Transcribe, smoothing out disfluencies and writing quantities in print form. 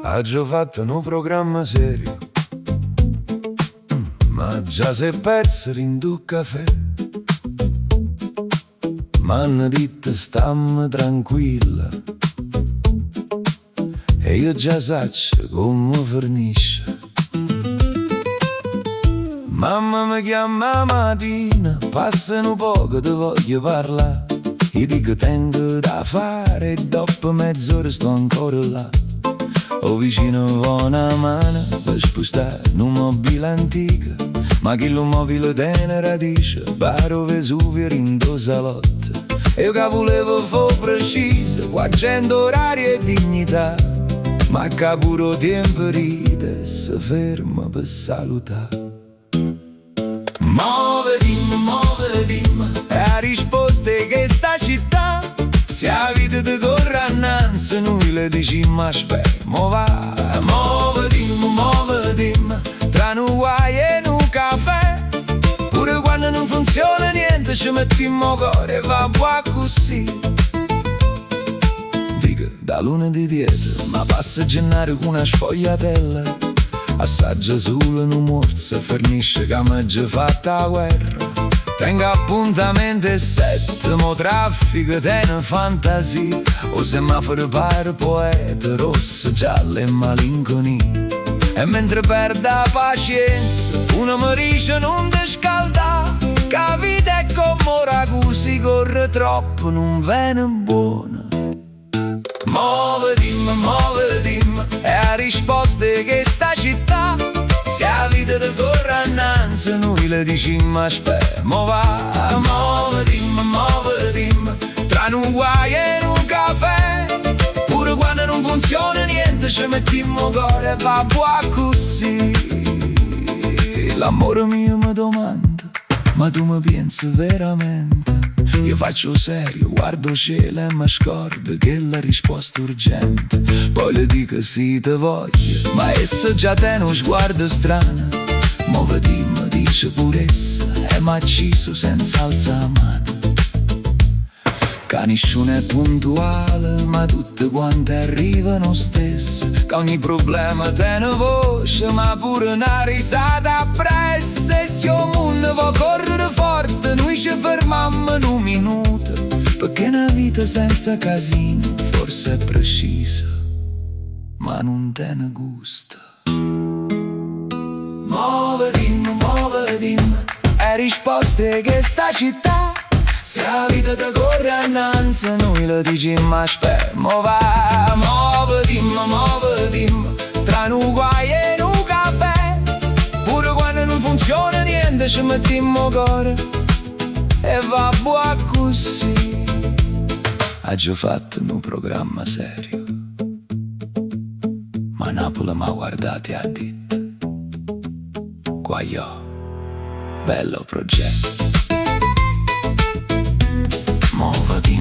Ha già fatto un programma serio, ma già si è perso in due caffè. M'hanno detto stammi tranquilla e io già saccio come finisce. Mamma mi chiama mattina, passano un poco, ti voglio parlare. Io dico tengo da fare e dopo mezz'ora sto ancora là. Ho vicino una mano per spostare un mobile antico, ma chi lo mobile tiene radice, Baro Vesuvio in due salotte. E io che volevo fare preciso, qua gente, orario e dignità, ma che pure tempo ride e si ferma per salutare. Muoviti, è la risposta che sta città. Se la vita ti corre annanzi, noi le diciamo aspetta, muoviti, tra un guai e un caffè. Pure quando non funziona niente ci mettiamo cuore e va buona così. Dico, da lunedì dietro, ma passa gennaio con una sfogliatella. Assaggia solo un morso, fornisce che mi già fatta la guerra. Tengo appuntamento e settimo traffico, tiene fantasia. O semaforo pare poeta, rosso, giallo e malinconia. E mentre perde la pazienza, uno mi dice non ti scaldà, che la vita è come ora così, corre troppo, non viene buona. Muoviti, è la risposta che sta città. Se la vita ti corre annanzi, noi le diciamo aspetta, muoviti, tra un guai e un caffè. Pure quando non funziona niente ci mettiamo cuore e va buona così. L'amore mio mi domanda, ma tu mi pensi veramente? Io faccio serio, guardo cielo e mi scordo che la risposta urgente. Poi le dico sì te voglio, ma essa già te uno sguardo strano. Muoviti, mi dice pure essa, e m'ha acciso senza alzare la mano. Che nessuno è puntuale, ma tutte quante arrivano stesse. Che ogni problema te ne voce, ma pure una risata appresso. E se il mondo va correre forte, noi ci fermiamo in un minuto, perché una vita senza casino forse è precisa, ma non te ne gusta. Muoviti, è risposte che sta città. Se la vita ti corre annanzi, noi le diciamo aspetta, muoviti, tra un guai e un caffè. Pure quando non funziona niente ci mettiamo cuore e va buona così. Ha già fatto un programma serio, ma Napoli m'ha guardati e ha detto guagliò, bello progetto. Muoviti,